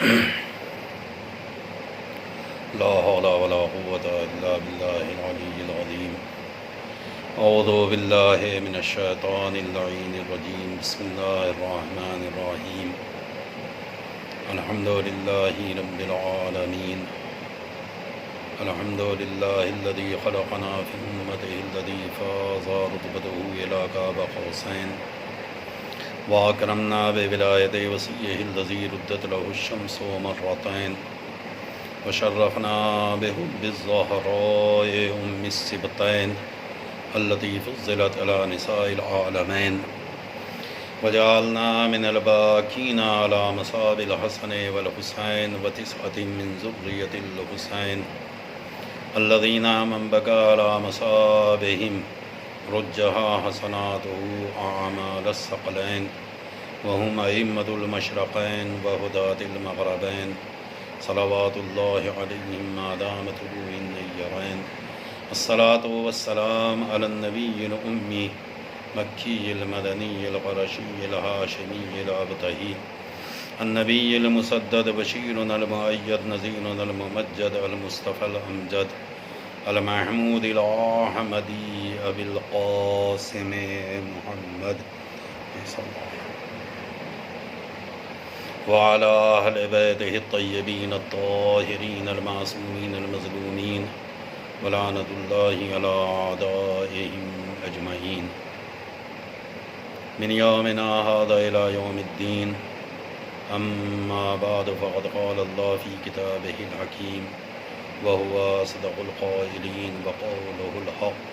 لا حول ولا قوة إلا بالله العلي العظيم. أعوذ بالله من الشيطان اللعين الرجيم. بسم الله الرحمن الرحيم. الحمد لله رب العالمين. الحمد لله الذي خلقنا في أمته الذي فاز رتبته إلى قاب قوسين وأكرمنا بولاية وصيه الذي ردت له الشمس مرتين وشرفنا بحب الزهراء أم السبتين التي فضلت على نساء العالمين وجعلنا من الباكين على مصاب الحسن والحسين وتسعة من ذرية الحسين الذين من بكى على مصابهم رجها حسناته أعمال الثقلين وهم أئمة المشرقين وهداة المغربين صلوات الله عليهم ما دامت النيرين. الصلاة والسلام على النبي الأمي مكي المدني القرشي الهاشمي الأبتهي النبي المسدد بشيرنا المؤيد نذيرنا الممجد المصطفى الأمجد المحمود الأحمدي أبي القاسم محمد صلى الله عليه وسلم وعلى أهل بيته الطيبين الطاهرين المعصومين المظلومين ولعنة الله على أعدائهم أجمعين من يومنا هذا إلى يوم الدين. أما بعد فقد قال الله في كتابه الحكيم وهو أصدق القائلين وقوله الحق.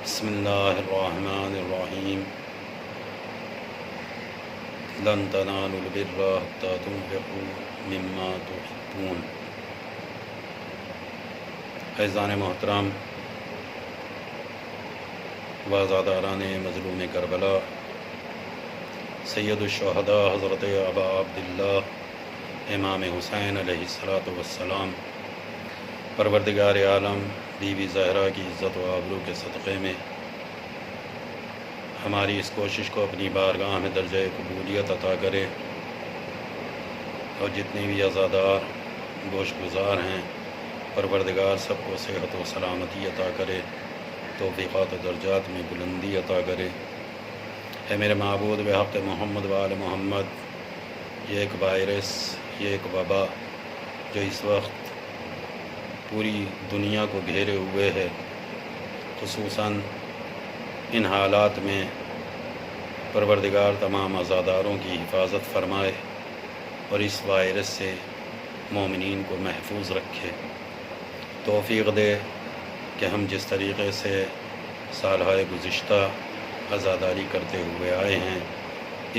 بسم الله الرحمن الرحيم. لن تنالوا البر حتى تنفقوا مما تحبون. عزیزان محترم و عزاداران مظلوم کربلا، سید الشہداء حضرت ابا عبداللہ امام حسین علیہ السلام، پروردگار عالم بی بی زہرا کی عزت و آبرو کے صدقے میں ہماری اس کوشش کو اپنی بارگاہ میں درجہ قبولیت عطا کرے، اور جتنے بھی عزادار گوش گزار ہیں پروردگار سب کو صحت و سلامتی عطا کرے، توفیقات و درجات میں بلندی عطا کرے۔ اے میرے معبود بحق محمد و آل محمد، یہ ایک وائرس، یہ ایک وبا جو اس وقت پوری دنیا کو گھیرے ہوئے ہے، خصوصاً ان حالات میں پروردگار تمام عزاداروں کی حفاظت فرمائے اور اس وائرس سے مومنین کو محفوظ رکھے، توفیق دے کہ ہم جس طریقے سے سالهای گزشتہ عزاداری کرتے ہوئے آئے ہیں،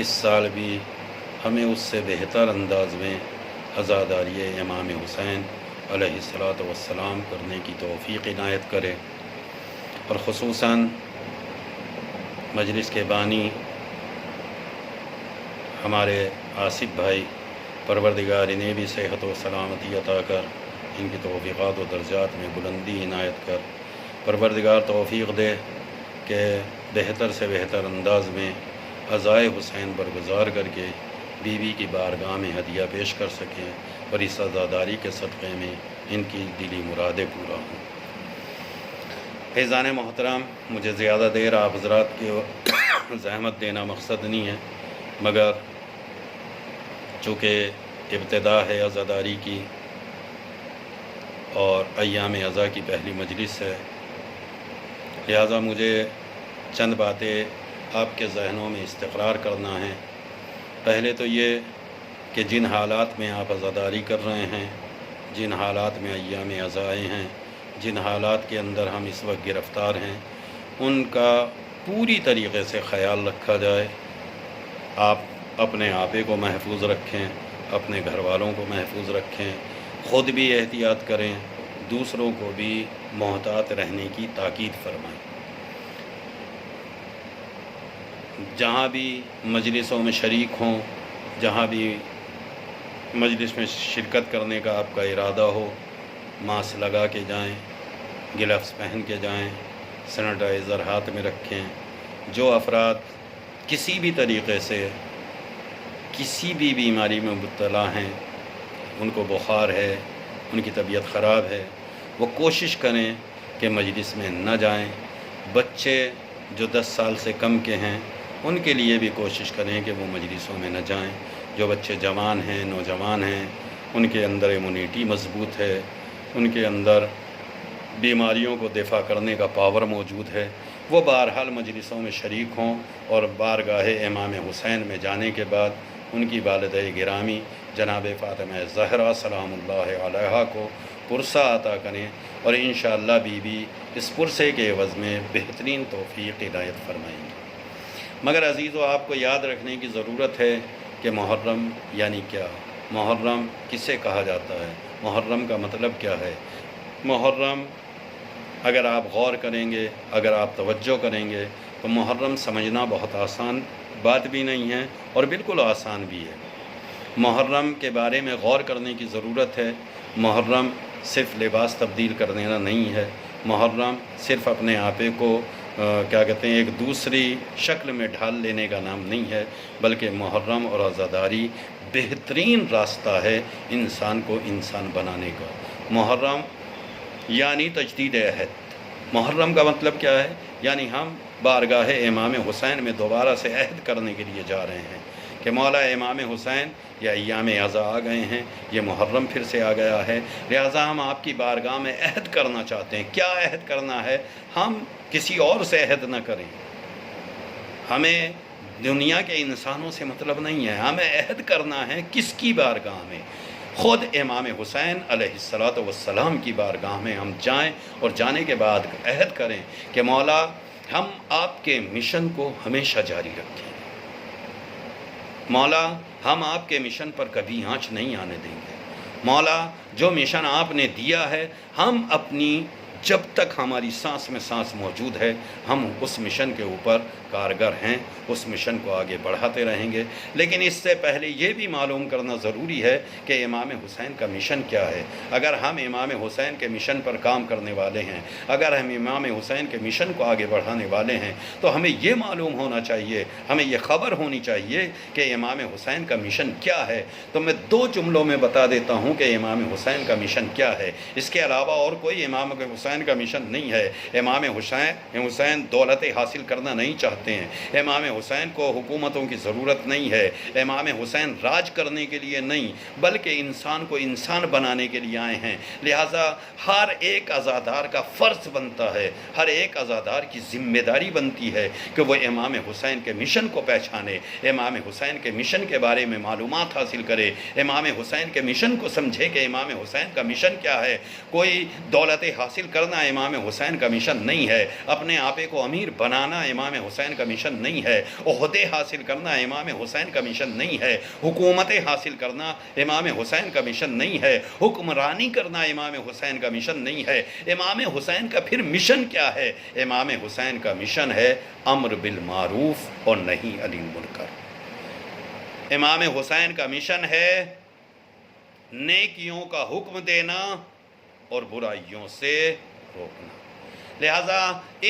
اس سال بھی ہمیں اس سے بہتر انداز میں عزاداری امام حسین علیہ السلام کرنے کی توفیق عنایت کرے، اور خصوصاً مجلس کے بانی ہمارے آصف بھائی، پروردگار انہیں بھی صحت و سلامتی عطا کر، ان کی توفیقات و درجات میں بلندی عنایت کر، پروردگار توفیق دے کہ بہتر سے بہتر انداز میں عزائے حسین برگزار کر کے بی بی کی بارگاہ میں ہدیہ پیش کر سکیں، اور اس عزاداری کے صدقے میں ان کی دلی مرادیں پورا ہوں۔ فیضان محترم، مجھے زیادہ دیر آپ حضرات کی زحمت دینا مقصد نہیں ہے، مگر چونکہ ابتدا ہے عزاداری کی اور ایام عزا کی پہلی مجلس ہے، لہذا مجھے چند باتیں آپ کے ذہنوں میں استقرار کرنا ہے۔ پہلے تو یہ کہ جن حالات میں آپ عزاداری کر رہے ہیں، جن حالات میں ایام عزا آئے ہیں، جن حالات کے اندر ہم اس وقت گرفتار ہیں، ان کا پوری طریقے سے خیال رکھا جائے۔ آپ اپنے آپے کو محفوظ رکھیں، اپنے گھر والوں کو محفوظ رکھیں، خود بھی احتیاط کریں، دوسروں کو بھی محتاط رہنے کی تاکید فرمائیں۔ جہاں بھی مجلسوں میں شریک ہوں، جہاں بھی مجلس میں شرکت کرنے کا آپ کا ارادہ ہو، ماسک لگا کے جائیں، گلفز پہن کے جائیں، سینیٹائزر ہاتھ میں رکھیں۔ جو افراد کسی بھی طریقے سے کسی بھی بیماری میں مبتلا ہیں، ان کو بخار ہے، ان کی طبیعت خراب ہے، وہ کوشش کریں کہ مجلس میں نہ جائیں۔ بچے جو 10 سال سے کم کے ہیں ان کے لیے بھی کوشش کریں کہ وہ مجلسوں میں نہ جائیں۔ جو بچے جوان ہیں، نوجوان ہیں، ان کے اندر امیونٹی مضبوط ہے، ان کے اندر بیماریوں کو دفاع کرنے کا پاور موجود ہے، وہ بہرحال مجلسوں میں شریک ہوں اور بارگاہ امام حسین میں جانے کے بعد ان کی والدہ گرامی جناب فاطمہ زہرا سلام اللہ علیہا کو پرسہ عطا کریں، اور انشاءاللہ بی بی اس پرسے کے عوض میں بہترین توفیق عنایت فرمائیں گے۔ مگر عزیزو، آپ کو یاد رکھنے کی ضرورت ہے کہ محرم یعنی کیا؟ محرم کسے کہا جاتا ہے؟ محرم کا مطلب کیا ہے؟ محرم اگر آپ غور کریں گے، اگر آپ توجہ کریں گے تو محرم سمجھنا بہت آسان بات بھی نہیں ہے اور بالکل آسان بھی ہے۔ محرم کے بارے میں غور کرنے کی ضرورت ہے۔ محرم صرف لباس تبدیل کرنے کا نہیں ہے، محرم صرف اپنے آپے کو کیا کہتے ہیں ایک دوسری شکل میں ڈھال لینے کا نام نہیں ہے، بلکہ محرم اور عزاداری بہترین راستہ ہے انسان کو انسان بنانے کا۔ محرم یعنی تجدید عہد۔ محرم کا مطلب کیا ہے؟ یعنی ہم بارگاہ امام حسین میں دوبارہ سے عہد کرنے کے لیے جا رہے ہیں کہ مولا امام حسین یا ایام عزا آ گئے ہیں، یہ محرم پھر سے آ گیا ہے، لہٰذا ہم آپ کی بارگاہ میں عہد کرنا چاہتے ہیں۔ کیا عہد کرنا ہے؟ ہم کسی اور سے عہد نہ کریں، ہمیں دنیا کے انسانوں سے مطلب نہیں ہے، ہمیں عہد کرنا ہے کس کی بارگاہ میں؟ خود امام حسین علیہ السلام کی بارگاہ میں ہم جائیں اور جانے کے بعد عہد کریں کہ مولا ہم آپ کے مشن کو ہمیشہ جاری رکھیں، مولا ہم آپ کے مشن پر کبھی آنچ نہیں آنے دیں گے، مولا جو مشن آپ نے دیا ہے ہم اپنی جب تک ہماری سانس میں سانس موجود ہے ہم اس مشن کے اوپر کارگر ہیں، اس مشن کو آگے بڑھاتے رہیں گے۔ لیکن اس سے پہلے یہ بھی معلوم کرنا ضروری ہے کہ امام حسین کا مشن کیا ہے۔ اگر ہم امام حسین کے مشن پر کام کرنے والے ہیں، اگر ہم امام حسین کے مشن کو آگے بڑھانے والے ہیں تو ہمیں یہ معلوم ہونا چاہیے، ہمیں یہ خبر ہونی چاہیے کہ امام حسین کا مشن کیا ہے۔ تو میں 2 جملوں میں بتا دیتا ہوں کہ امام حسین کا مشن کیا ہے، اس کے علاوہ اور کوئی امام حسین کا مشن نہیں ہے۔ امام حسین دولت حاصل کرنا نہیں چاہتے ہیں، امام حسین کو حکومتوں کی ضرورت نہیں ہے، امام حسین راج کرنے کے لیے نہیں بلکہ انسان کو انسان بنانے کے لیے آئے ہیں۔ لہٰذا ہر ایک عزادار کا فرض بنتا ہے، ہر ایک عزادار کی ذمہ داری بنتی ہے کہ وہ امام حسین کے مشن کو پہچانے، امام حسین کے مشن کے بارے میں معلومات حاصل کرے، امام حسین کے مشن کو سمجھے کہ امام حسین کا مشن کیا ہے۔ کوئی دولت حاصل کرنا امام حسین کا مشن نہیں ہے، اپنے آپے کو امیر بنانا امام حسین کا مشن نہیں ہے، عہدے حاصل کرنا امام حسین کا مشن نہیں ہے، حکومتیں حاصل کرنا امام حسین کا مشن نہیں ہے، حکمرانی کرنا امام حسین کا مشن نہیں ہے۔ امام حسین کا پھر مشن کیا ہے؟ امام حسین کا مشن ہے امر بالمعروف اور نہی عن المنکر۔ امام حسین کا مشن ہے نیکیوں کا حکم دینا اور برائیوں سے روکنا۔ لہٰذا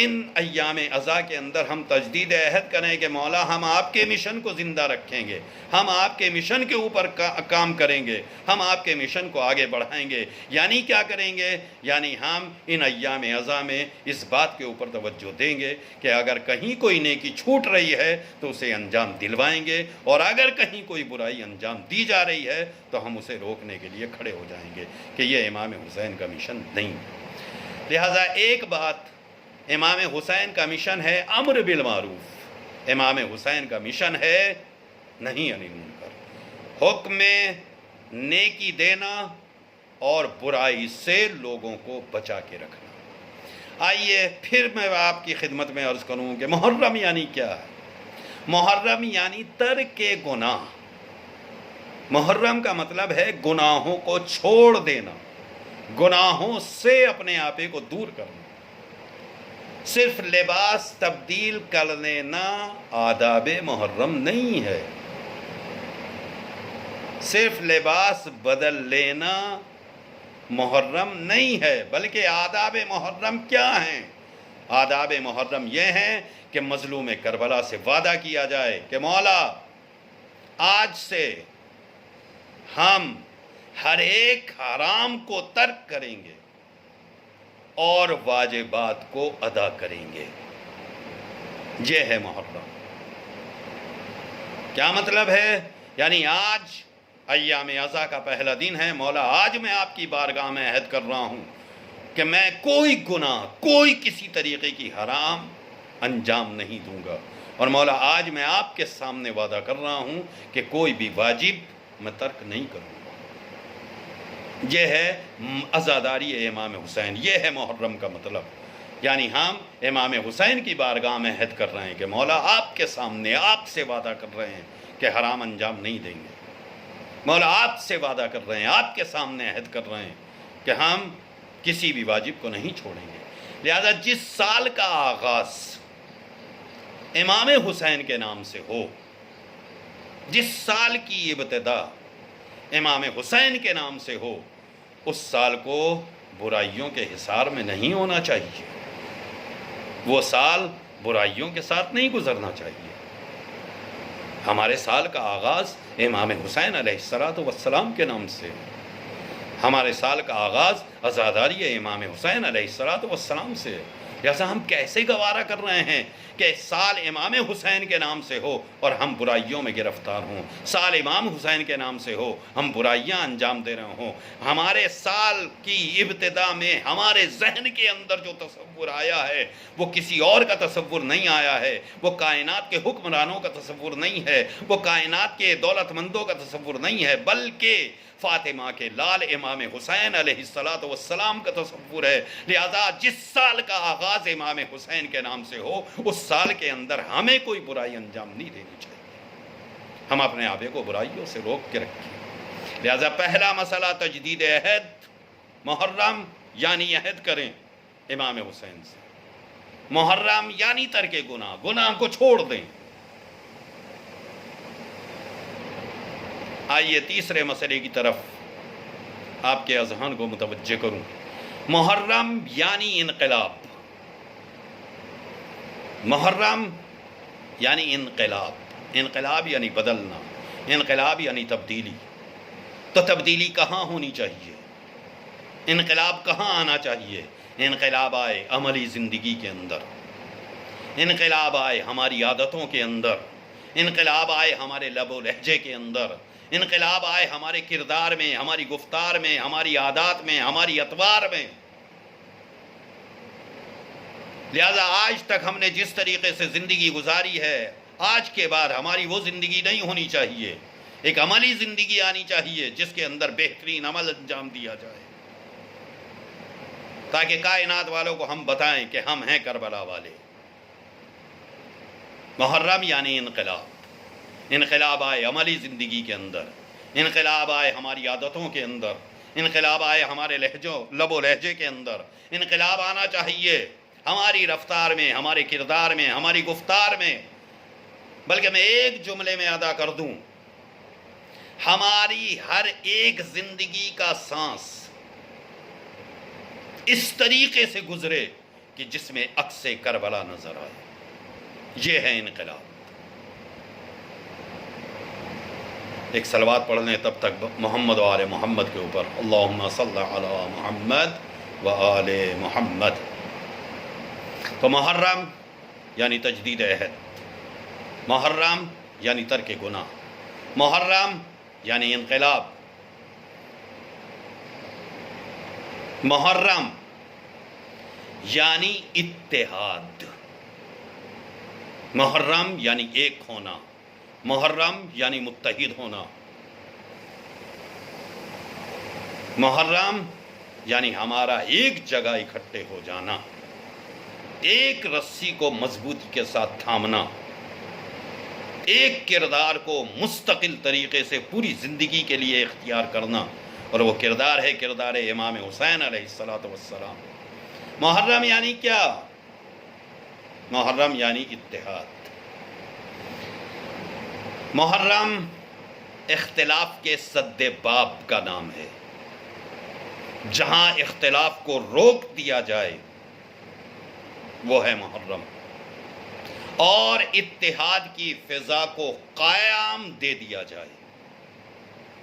ان ایام عزا کے اندر ہم تجدید عہد کریں کہ مولا ہم آپ کے مشن کو زندہ رکھیں گے، ہم آپ کے مشن کے اوپر کام کریں گے، ہم آپ کے مشن کو آگے بڑھائیں گے۔ یعنی کیا کریں گے؟ یعنی ہم ان ایام عزا میں اس بات کے اوپر توجہ دیں گے کہ اگر کہیں کوئی نیکی چھوٹ رہی ہے تو اسے انجام دلوائیں گے، اور اگر کہیں کوئی برائی انجام دی جا رہی ہے تو ہم اسے روکنے کے لیے کھڑے ہو جائیں گے کہ یہ امام حسین کا مشن نہیں۔ لہٰذا ایک بات، امام حسین کا مشن ہے امر بالمعروف، امام حسین کا مشن ہے نہی عن المنکر، حکم نیکی دینا اور برائی سے لوگوں کو بچا کے رکھنا۔ آئیے پھر میں آپ کی خدمت میں عرض کروں کہ محرم یعنی کیا ہے؟ محرم یعنی ترک گناہ۔ محرم کا مطلب ہے گناہوں کو چھوڑ دینا، گناہوں سے اپنے آپے کو دور کرنا۔ صرف لباس تبدیل کر لینا آداب محرم نہیں ہے، صرف لباس بدل لینا محرم نہیں ہے، بلکہ آداب محرم کیا ہیں؟ آداب محرم یہ ہیں کہ مظلوم کربلا سے وعدہ کیا جائے کہ مولا آج سے ہم ہر ایک حرام کو ترک کریں گے اور واجبات کو ادا کریں گے۔ یہ ہے محرم۔ کیا مطلب ہے؟ یعنی آج ایام اضحیٰ کا پہلا دن ہے۔ مولا آج میں آپ کی بارگاہ میں عہد کر رہا ہوں کہ میں کوئی گناہ، کوئی کسی طریقے کی حرام انجام نہیں دوں گا، اور مولا آج میں آپ کے سامنے وعدہ کر رہا ہوں کہ کوئی بھی واجب میں ترک نہیں کروں گا۔ یہ ہے عزاداری امام حسین، یہ ہے محرم کا مطلب۔ یعنی ہم امام حسین کی بارگاہ میں عہد کر رہے ہیں کہ مولا آپ کے سامنے آپ سے وعدہ کر رہے ہیں کہ حرام انجام نہیں دیں گے۔ مولا آپ سے وعدہ کر رہے ہیں، آپ کے سامنے عہد کر رہے ہیں کہ ہم کسی بھی واجب کو نہیں چھوڑیں گے۔ لہذا جس سال کا آغاز امام حسین کے نام سے ہو، جس سال کی ابتدا امام حسین کے نام سے ہو، اس سال کو برائیوں کے حصار میں نہیں ہونا چاہیے، وہ سال برائیوں کے ساتھ نہیں گزرنا چاہیے۔ ہمارے سال کا آغاز امام حسین علیہ السلام کے نام سے، ہمارے سال کا آغاز عزاداری امام حسین علیہ السلام سے۔ لہذا ہم کیسے گوارا کر رہے ہیں کہ سال امام حسین کے نام سے ہو اور ہم برائیوں میں گرفتار ہوں، سال امام حسین کے نام سے ہو ہم برائیاں انجام دے رہے ہوں۔ ہمارے سال کی ابتدا میں ہمارے ذہن کے اندر جو تصور آیا ہے وہ کسی اور کا تصور نہیں آیا ہے، وہ کائنات کے حکمرانوں کا تصور نہیں ہے، وہ کائنات کے دولت مندوں کا تصور نہیں ہے، بلکہ فاطمہ کے لال امام حسین علیہ السلام کا تصور ہے۔ لہذا جس سال کا آغاز امام حسین کے نام سے ہو، اس سال کے اندر ہمیں کوئی برائی انجام نہیں دینی چاہیے، ہم اپنے آبے کو برائیوں سے روک کے رکھیں۔ لہذا پہلا مسئلہ تجدید عہد، محرم یعنی عہد کریں امام حسین سے، محرم یعنی ترک گناہ، گناہ کو چھوڑ دیں۔ آئیے تیسرے مسئلے کی طرف آپ کے اذہان کو متوجہ کروں۔ محرم یعنی انقلاب، محرم یعنی انقلاب، انقلاب یعنی بدلنا، انقلاب یعنی تبدیلی۔ تو تبدیلی کہاں ہونی چاہیے؟ انقلاب کہاں آنا چاہیے؟ انقلاب آئے عملی زندگی کے اندر، انقلاب آئے ہماری عادتوں کے اندر، انقلاب آئے ہمارے لب و لہجے کے اندر، انقلاب آئے ہمارے کردار میں، ہماری گفتار میں، ہماری عادات میں، ہماری اطوار میں۔ لہذا آج تک ہم نے جس طریقے سے زندگی گزاری ہے، آج کے بعد ہماری وہ زندگی نہیں ہونی چاہیے، ایک عملی زندگی آنی چاہیے جس کے اندر بہترین عمل انجام دیا جائے، تاکہ کائنات والوں کو ہم بتائیں کہ ہم ہیں کربلا والے۔ محرم یعنی انقلاب، انقلاب آئے عملی زندگی کے اندر، انقلاب آئے ہماری عادتوں کے اندر، انقلاب آئے ہمارے لب و لہجے کے اندر، انقلاب آنا چاہیے ہماری رفتار میں، ہمارے کردار میں، ہماری گفتار میں۔ بلکہ میں ایک جملے میں ادا کر دوں، ہماری ہر ایک زندگی کا سانس اس طریقے سے گزرے کہ جس میں عکس کربلا نظر آئے، یہ ہے انقلاب۔ ایک صلوات پڑھ لیں تب تک محمد و آل محمد کے اوپر، اللہم صلی علی محمد و آل محمد۔ تو محرم یعنی تجدید عہد، محرم یعنی ترک گناہ، محرم یعنی انقلاب، محرم یعنی اتحاد، محرم یعنی ایک ہونا، محرم یعنی متحد ہونا، محرم یعنی ہمارا ایک جگہ اکٹھے ہو جانا، ایک رسی کو مضبوطی کے ساتھ تھامنا، ایک کردار کو مستقل طریقے سے پوری زندگی کے لیے اختیار کرنا، اور وہ کردار ہے کردار امام حسین علیہ السلام۔ محرم یعنی کیا؟ محرم یعنی اتحاد۔ محرم اختلاف کے سد باب کا نام ہے، جہاں اختلاف کو روک دیا جائے وہ ہے محرم، اور اتحاد کی فضا کو قائم دے دیا جائے۔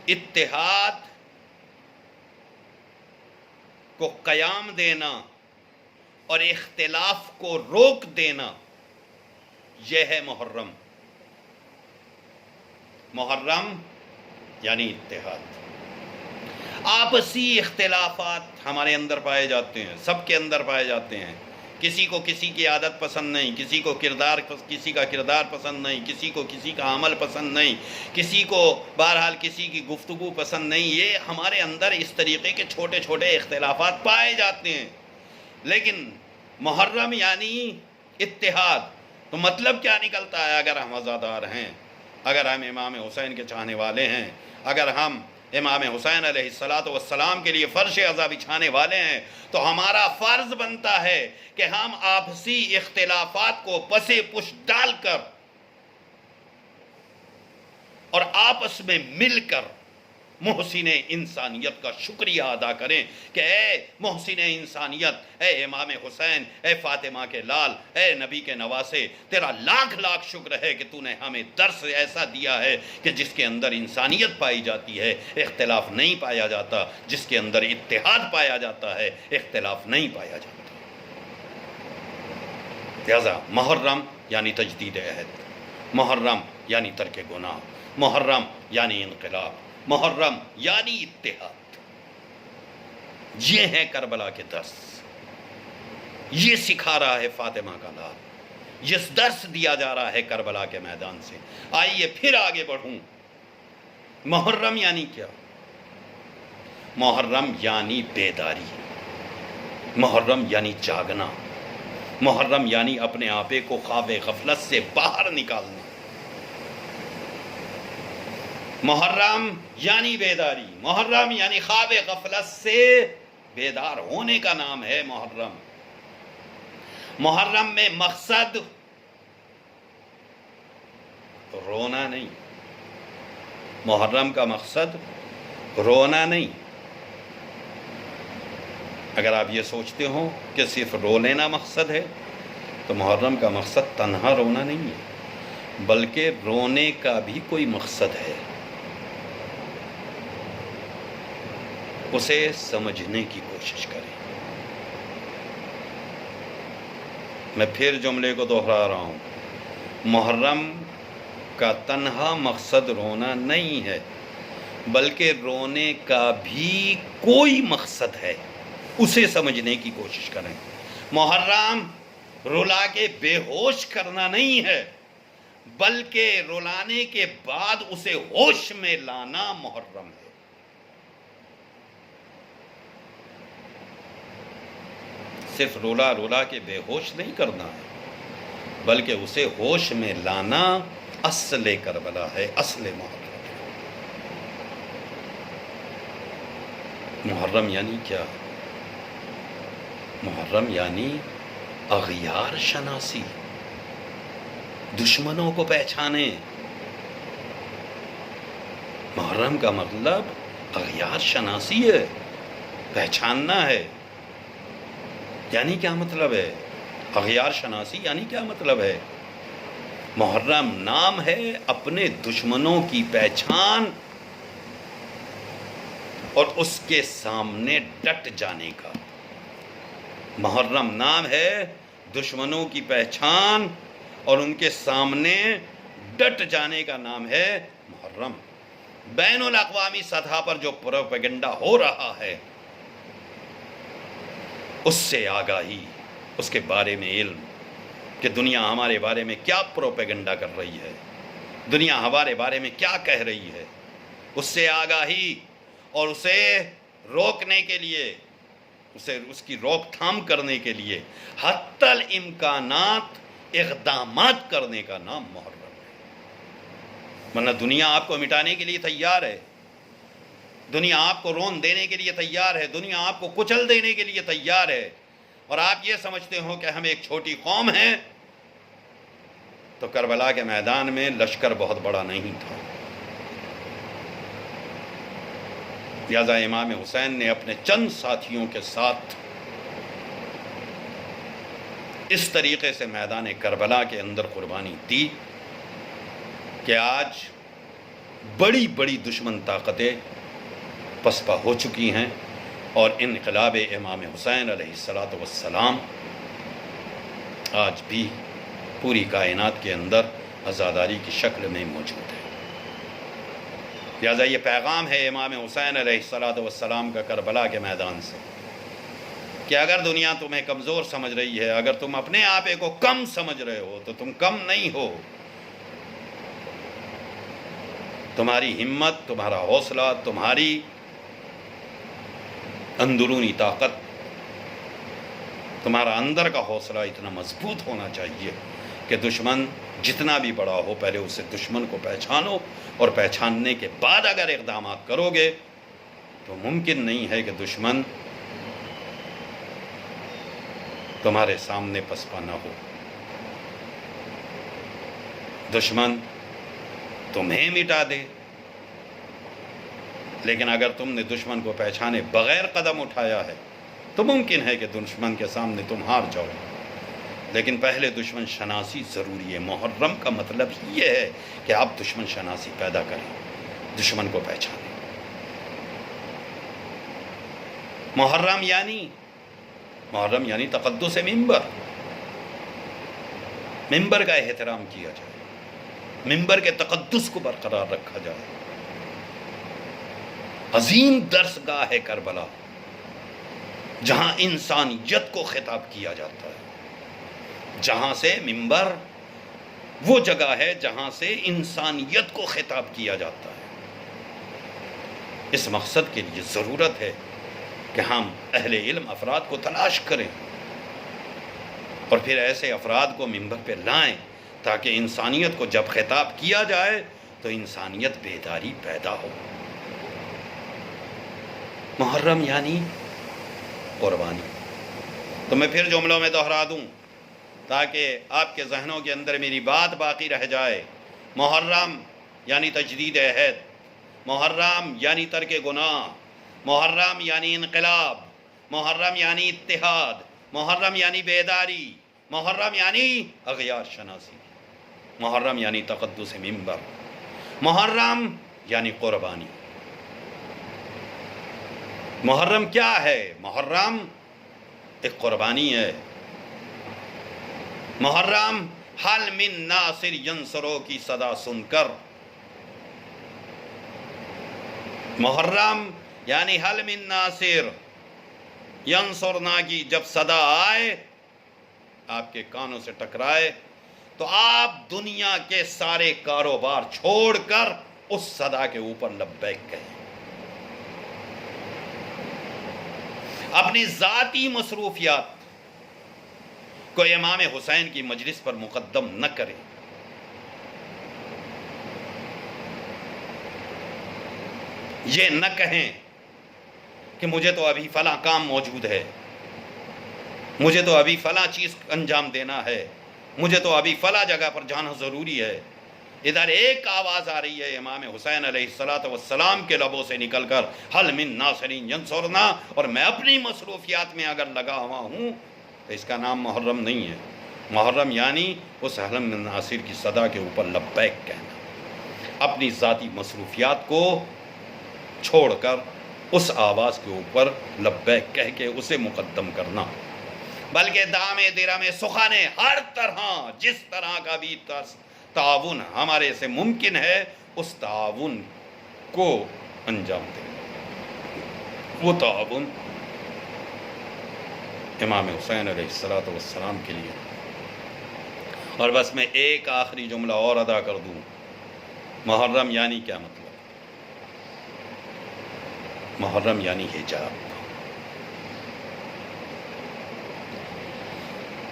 اتحاد کو قیام دینا اور اختلاف کو روک دینا، یہ ہے محرم۔ محرم یعنی اتحاد۔ آپسی اختلافات ہمارے اندر پائے جاتے ہیں، سب کے اندر پائے جاتے ہیں۔ کسی کو کسی کی عادت پسند نہیں، کسی کا کردار پسند نہیں، کسی کو کسی کا عمل پسند نہیں، کسی کو بہرحال کسی کی گفتگو پسند نہیں۔ یہ ہمارے اندر اس طریقے کے چھوٹے چھوٹے اختلافات پائے جاتے ہیں۔ لیکن محرم یعنی اتحاد، تو مطلب کیا نکلتا ہے؟ اگر ہم عزادار ہیں، اگر ہم امام حسین کے چاہنے والے ہیں، اگر ہم امام حسین علیہ السلام کے لیے فرش عزا بچھانے والے ہیں، تو ہمارا فرض بنتا ہے کہ ہم آپسی اختلافات کو پسے پش ڈال کر اور آپس میں مل کر محسن انسانیت کا شکریہ ادا کریں کہ اے محسن انسانیت، اے امام حسین، اے فاطمہ کے لال، اے نبی کے نواسے، تیرا لاکھ لاکھ شکر ہے کہ تو نے ہمیں درس ایسا دیا ہے کہ جس کے اندر انسانیت پائی جاتی ہے، اختلاف نہیں پایا جاتا، جس کے اندر اتحاد پایا جاتا ہے، اختلاف نہیں پایا جاتا۔ لہذا محرم یعنی تجدید عہد، محرم یعنی ترک گناہ، محرم یعنی انقلاب، محرم یعنی اتحاد۔ یہ ہے کربلا کے درس، یہ سکھا رہا ہے فاطمہ کا لال، یہ درس دیا جا رہا ہے کربلا کے میدان سے۔ آئیے پھر آگے بڑھوں۔ محرم یعنی کیا؟ محرم یعنی بیداری، محرم یعنی جاگنا، محرم یعنی اپنے آپے کو خواب غفلت سے باہر نکالنا، محرم یعنی بیداری، محرم یعنی خواب غفلت سے بیدار ہونے کا نام ہے محرم۔ محرم میں مقصد رونا نہیں، محرم کا مقصد رونا نہیں۔ اگر آپ یہ سوچتے ہو کہ صرف رو لینا مقصد ہے، تو محرم کا مقصد تنہا رونا نہیں ہے، بلکہ رونے کا بھی کوئی مقصد ہے، اسے سمجھنے کی کوشش کریں۔ میں پھر جملے کو دوہرا رہا ہوں، محرم کا تنہا مقصد رونا نہیں ہے، بلکہ رونے کا بھی کوئی مقصد ہے، اسے سمجھنے کی کوشش کریں۔ محرم رلا کے بے ہوش کرنا نہیں ہے، بلکہ رلانے کے بعد اسے ہوش میں لانا محرم ہے۔ صرف رولا کے بے ہوش نہیں کرنا ہے، بلکہ اسے ہوش میں لانا اصل کربلا ہے، اصل محرم۔ محرم یعنی کیا؟ محرم یعنی اغیار شناسی، دشمنوں کو پہچانے۔ محرم کا مطلب اغیار شناسی ہے، پہچاننا ہے۔ یعنی کیا مطلب ہے؟ اغیار شناسی یعنی کیا مطلب ہے؟ محرم نام ہے اپنے دشمنوں کی پہچان اور اس کے سامنے ڈٹ جانے کا۔ محرم نام ہے دشمنوں کی پہچان اور ان کے سامنے ڈٹ جانے کا نام ہے محرم۔ بین الاقوامی سطح پر جو پروپیگنڈا ہو رہا ہے، اس سے آگاہی، اس کے بارے میں علم کہ دنیا ہمارے بارے میں کیا پروپیگنڈا کر رہی ہے، دنیا ہمارے بارے میں کیا کہہ رہی ہے، اس سے آگاہی اور اسے روکنے کے لیے، اس کی روک تھام کرنے کے لیے حتی الامکانات اقدامات کرنے کا نام محرم ہے۔ ورنہ دنیا آپ کو مٹانے کے لیے تیار ہے، دنیا آپ کو رون دینے کے لیے تیار ہے، دنیا آپ کو کچل دینے کے لیے تیار ہے، اور آپ یہ سمجھتے ہو کہ ہم ایک چھوٹی قوم ہیں، تو کربلا کے میدان میں لشکر بہت بڑا نہیں تھا۔ لہذا امام حسین نے اپنے چند ساتھیوں کے ساتھ اس طریقے سے میدان کربلا کے اندر قربانی دی کہ آج بڑی بڑی دشمن طاقتیں پسپا ہو چکی ہیں اور انقلاب امام حسین علیہ السلام آج بھی پوری کائنات کے اندر عزاداری کی شکل میں موجود ہے۔ لہٰذا یہ پیغام ہے امام حسین علیہ السلام کا کربلا کے میدان سے کہ اگر دنیا تمہیں کمزور سمجھ رہی ہے، اگر تم اپنے آپ کو کم سمجھ رہے ہو تو تم کم نہیں ہو۔ تمہاری ہمت، تمہارا حوصلہ، تمہاری اندرونی طاقت، تمہارا اندر کا حوصلہ اتنا مضبوط ہونا چاہیے کہ دشمن جتنا بھی بڑا ہو پہلے اسے دشمن کو پہچانو، اور پہچاننے کے بعد اگر اقدامات کرو گے تو ممکن نہیں ہے کہ دشمن تمہارے سامنے پسپا نہ ہو۔ دشمن تمہیں مٹا دے، لیکن اگر تم نے دشمن کو پہچانے بغیر قدم اٹھایا ہے تو ممکن ہے کہ دشمن کے سامنے تم ہار جاؤ، لیکن پہلے دشمن شناسی ضروری ہے۔ محرم کا مطلب یہ ہے کہ آپ دشمن شناسی پیدا کریں، دشمن کو پہچانیں۔ محرم یعنی تقدس ممبر کا احترام کیا جائے، ممبر کے تقدس کو برقرار رکھا جائے۔ عظیم درس گاہ ہے کربلا، جہاں انسانیت کو خطاب کیا جاتا ہے، جہاں سے ممبر وہ جگہ ہے جہاں سے انسانیت کو خطاب کیا جاتا ہے۔ اس مقصد کے لیے ضرورت ہے کہ ہم اہل علم افراد کو تلاش کریں اور پھر ایسے افراد کو ممبر پہ لائیں تاکہ انسانیت کو جب خطاب کیا جائے تو انسانیت بیداری پیدا ہو۔ محرم یعنی قربانی۔ تو میں پھر جملوں میں دہرا دوں تاکہ آپ کے ذہنوں کے اندر میری بات باقی رہ جائے۔ محرم یعنی تجدید عہد، محرم یعنی ترک گناہ، محرم یعنی انقلاب، محرم یعنی اتحاد، محرم یعنی بیداری، محرم یعنی اغیار شناسی، محرم یعنی تقدس ممبر، محرم یعنی قربانی۔ محرم کیا ہے؟ محرم ایک قربانی ہے۔ محرم حل من ناصر ینصرو کی صدا سن کر، محرم یعنی حل من ناصر ینصرنا کی جب صدا آئے، آپ کے کانوں سے ٹکرائے، تو آپ دنیا کے سارے کاروبار چھوڑ کر اس صدا کے اوپر لبیک کہیں۔ اپنی ذاتی مصروفیات کو امام حسین کی مجلس پر مقدم نہ کریں۔ یہ نہ کہیں کہ مجھے تو ابھی فلاں کام موجود ہے، مجھے تو ابھی فلاں چیز انجام دینا ہے، مجھے تو ابھی فلاں جگہ پر جانا ضروری ہے۔ ادھر ایک آواز آ رہی ہے امام حسین علیہ السلام کے لبوں سے نکل کر، حل من ناصرین ینصرنا، اور میں اپنی مصروفیات میں اگر لگا ہوا ہوں تو اس کا نام محرم نہیں ہے۔ محرم یعنی اس حل من ناصر کی صدا کے اوپر لبیک کہنا، اپنی ذاتی مصروفیات کو چھوڑ کر اس آواز کے اوپر لبیک کہہ کے اسے مقدم کرنا، بلکہ دامے درامے سخانے ہر طرح جس طرح کا بھی تعاون ہمارے سے ممکن ہے اس تعاون کو انجام دیں۔ وہ تعاون امام حسین علیہ السلام کے لیے۔ اور بس میں ایک آخری جملہ اور ادا کر دوں، محرم یعنی کیا مطلب؟ محرم یعنی حجاب۔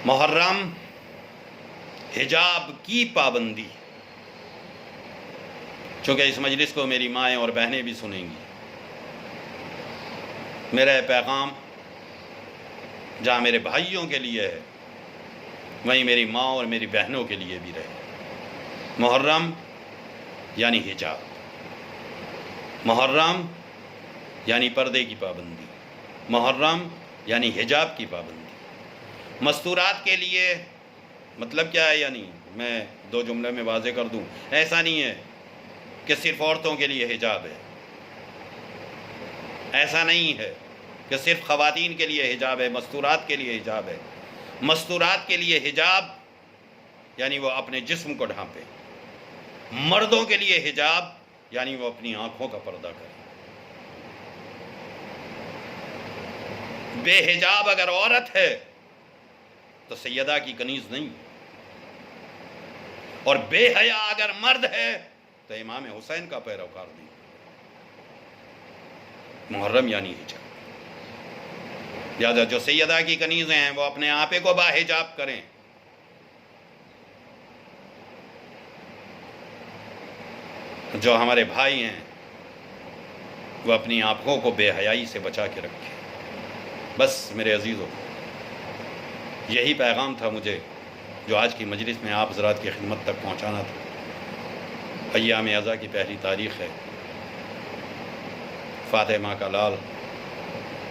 محرم حجاب کی پابندی۔ چونکہ اس مجلس کو میری مائیں اور بہنیں بھی سنیں گی، میرا پیغام جہاں میرے بھائیوں کے لیے ہے وہیں میری ماں اور میری بہنوں کے لیے بھی رہے۔ محرم یعنی حجاب، محرم یعنی پردے کی پابندی، محرم یعنی حجاب کی پابندی۔ مستورات کے لیے مطلب کیا ہے؟ یعنی میں دو جملے میں واضح کر دوں، ایسا نہیں ہے کہ صرف عورتوں کے لیے حجاب ہے، ایسا نہیں ہے۔ کہ صرف خواتین کے لیے حجاب ہے، مستورات کے لیے حجاب ہے. مستورات کے لیے حجاب یعنی وہ اپنے جسم کو ڈھانپے، مردوں کے لیے حجاب یعنی وہ اپنی آنکھوں کا پردہ کرے. بے حجاب اگر عورت ہے تو سیدہ کی کنیز نہیں، اور بے حیا اگر مرد ہے تو امام حسین کا پیروکار نہیں. محرم یعنی حجاب. لہذا جو سیدہ کی کنیزیں ہیں وہ اپنے آپے کو باحجاب کریں. جو ہمارے بھائی ہیں وہ اپنی آنکھوں کو بے حیائی سے بچا کے رکھیں. بس میرے عزیزوں، یہی پیغام تھا مجھے جو آج کی مجلس میں آپ حضرات کی خدمت تک پہنچانا تھا. ایام اضحیٰ کی پہلی تاریخ ہے. فاطمہ کا لال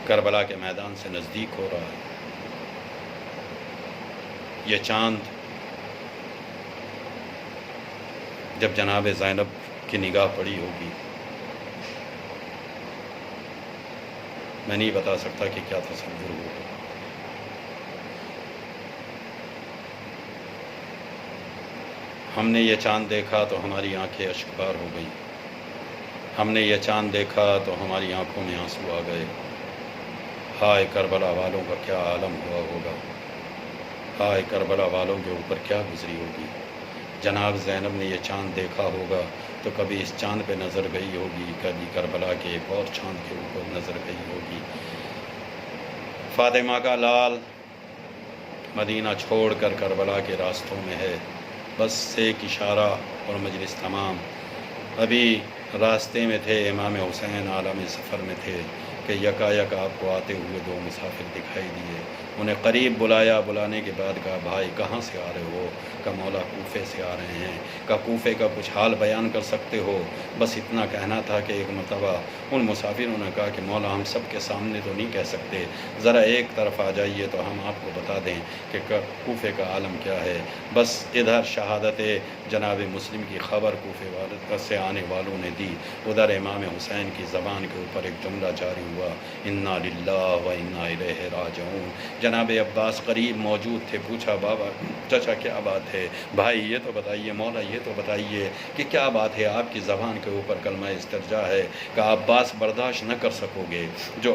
کربلا کے میدان سے نزدیک ہو رہا ہے. یہ چاند جب جناب زینب کی نگاہ پڑی ہوگی، میں نہیں بتا سکتا کہ کیا تصور ہوگا. ہم نے یہ چاند دیکھا تو ہماری آنکھیں اشکبار ہو گئیں. ہم نے یہ چاند دیکھا تو ہماری آنکھوں میں آنسو آ گئے. ہائے کربلا والوں کا کیا عالم ہوا ہوگا، ہائے کربلا والوں کے اوپر کیا گزری ہوگی. جناب زینب نے یہ چاند دیکھا ہوگا تو کبھی اس چاند پہ نظر گئی ہوگی، کبھی کربلا کے ایک اور چاند کے اوپر نظر گئی ہوگی. فاطمہ کا لال مدینہ چھوڑ کر کربلا کے راستوں میں ہے. بس ایک اشارہ اور مجلس تمام. ابھی راستے میں تھے، امام حسین عالم سفر میں تھے کہ یکا یک آپ کو آتے ہوئے دو مسافر دکھائی دیے. انہیں قریب بلایا، بلانے کے بعد کہا بھائی کہاں سے آ رہے ہو؟ کہا مولا کوفے سے آ رہے ہیں. کہا کوفے کا کچھ حال بیان کر سکتے ہو؟ بس اتنا کہنا تھا کہ ایک مرتبہ ان مسافروں نے کہا کہ مولا ہم سب کے سامنے تو نہیں کہہ سکتے، ذرا ایک طرف آ جائیے تو ہم آپ کو بتا دیں کہ کوفے کا عالم کیا ہے. بس ادھر شہادت جناب مسلم کی خبر کوفے والے سے آنے والوں نے دی، ادھر امام حسین کی زبان کے اوپر ایک جملہ جاری ہوا، انا للہ و انا الیہ راجعون. جناب عباس قریب موجود تھے. پوچھا بابا چچا کیا بات ہے؟ بھائی یہ تو بتائیے، مولا یہ تو بتائیے کہ کیا بات ہے؟ آپ کی زبان کے اوپر کلمہ استرجاع ہے. کہ عباس برداشت نہ کر سکو گے، جو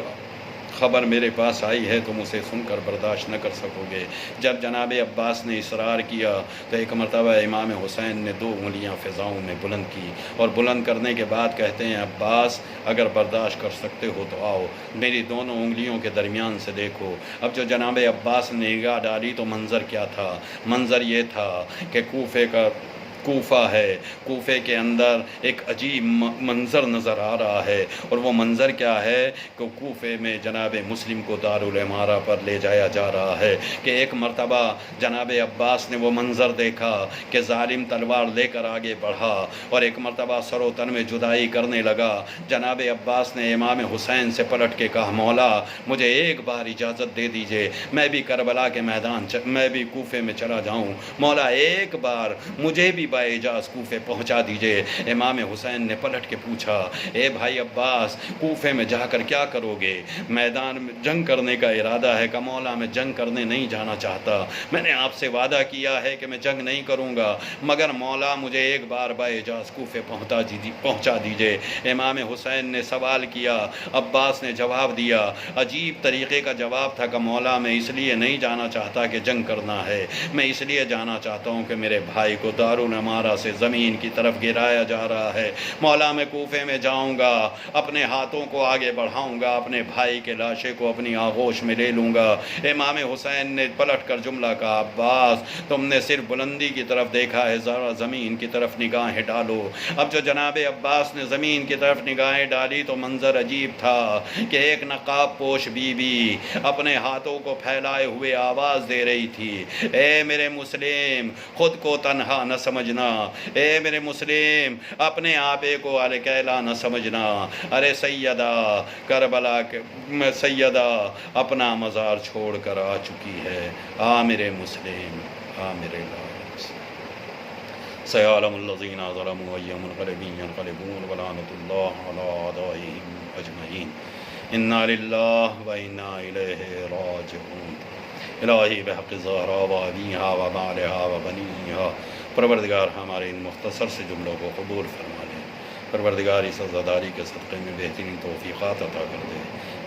خبر میرے پاس آئی ہے تم اسے سن کر برداشت نہ کر سکو گے. جب جناب عباس نے اصرار کیا تو ایک مرتبہ امام حسین نے 2 انگلیاں فضاؤں میں بلند کی، اور بلند کرنے کے بعد کہتے ہیں عباس اگر برداشت کر سکتے ہو تو آؤ، میری دونوں انگلیوں کے درمیان سے دیکھو. اب جو جناب عباس نے نگاہ ڈالی تو منظر کیا تھا؟ منظر یہ تھا کہ کوفہ ہے، کوفے کے اندر ایک عجیب منظر نظر آ رہا ہے. اور وہ منظر کیا ہے کہ کوفے میں جناب مسلم کو دارالعمارہ پر لے جایا جا رہا ہے. کہ ایک مرتبہ جناب عباس نے وہ منظر دیکھا کہ ظالم تلوار لے کر آگے بڑھا اور ایک مرتبہ سر و تن میں جدائی کرنے لگا. جناب عباس نے امام حسین سے پلٹ کے کہا مولا مجھے ایک بار اجازت دے دیجئے، میں بھی کربلا کے میدان میں بھی کوفے میں چلا جاؤں. مولا ایک بار مجھے بھی باعجاز کوفے پہنچا دیجئے. امام حسین نے پلٹ کے پوچھا اے بھائی عباس کوفے میں جا کر کیا کرو گے؟ میدان میں جنگ کرنے کا ارادہ ہے؟ کہ مولا میں جنگ کرنے نہیں جانا چاہتا، میں نے آپ سے وعدہ کیا ہے کہ میں جنگ نہیں کروں گا، مگر مولا مجھے ایک بار باعجاز کوفے پہنچا دیجئے. امام حسین نے سوال کیا، عباس نے جواب دیا. عجیب طریقے کا جواب تھا کہ مولا میں اس لیے نہیں جانا چاہتا کہ جنگ کرنا ہے، میں اس لیے جانا چاہتا ہوں کہ میرے بھائی کو دارالعمارہ سے زمین کی طرف گرایا جا رہا ہے. مولا میں کوفے میں جاؤں گا، اپنے ہاتھوں کو آگے بڑھاؤں گا، اپنے بھائی کے لاشے کو اپنی آغوش میں لے لوں گا. امام حسین نے پلٹ کر جملہ کہا عباس تم نے صرف بلندی کی طرف دیکھا ہے، ذرا زمین کی طرف نگاہیں ڈالو. اب جو جناب عباس نے زمین کی طرف نگاہیں ڈالی تو منظر عجیب تھا کہ ایک نقاب پوش بی بی اپنے ہاتھوں کو پھیلائے ہوئے آواز دے رہی تھی، اے میرے مسلم خود کو تنہا نہ سمجھنا، اے میرے مسلم اپنے آپے کو اکیلا نہ سمجھنا. ارے سیدہ کربلا سیدہ اپنا مزار چھوڑ کر آ چکی ہے. آ میرے مسلم، آ میرے لال. سيعلم الذين ظلموا أي منقلب ينقلبون ولعنة الله على أعدائهم أجمعين. انا للہ و انا الیہ راجعون۔ الہی بحق زہرا و ابیہا و بالہا و بنیہا، پروردگار ہمارے ان مختصر سے جملوں کو قبول فرما لے۔ پروردگار اس عزاداری کے صدقے میں بہترین توفیقات عطا کر دے۔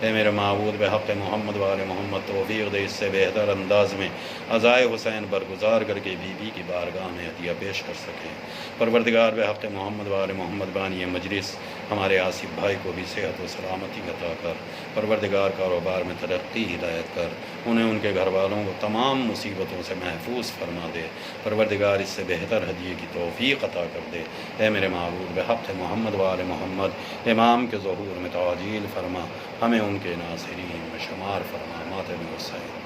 اے میرے معبود بحق محمد و آل محمد توفیق دے اس سے بہتر انداز میں عزائے حسین برگزار کر کے بی بی کی بارگاہ میں عطیہ پیش کر سکیں۔ پروردگار بحق محمد و آل محمد بانی مجلس ہمارے آصف بھائی کو بھی صحت و سلامتی عطا کر۔ پروردگار کاروبار میں ترقی ہدایت کر، انہیں ان کے گھر والوں کو تمام مصیبتوں سے محفوظ فرما دے۔ پروردگار اس سے بہتر ہدیے کی توفیق عطا کر دے۔ اے میرے معبود بحق محمد و آل محمد امام کے ظہور میں تعجیل فرما، ہمیں ان کے ناصرین میں شمار فرما۔ ماتم حسین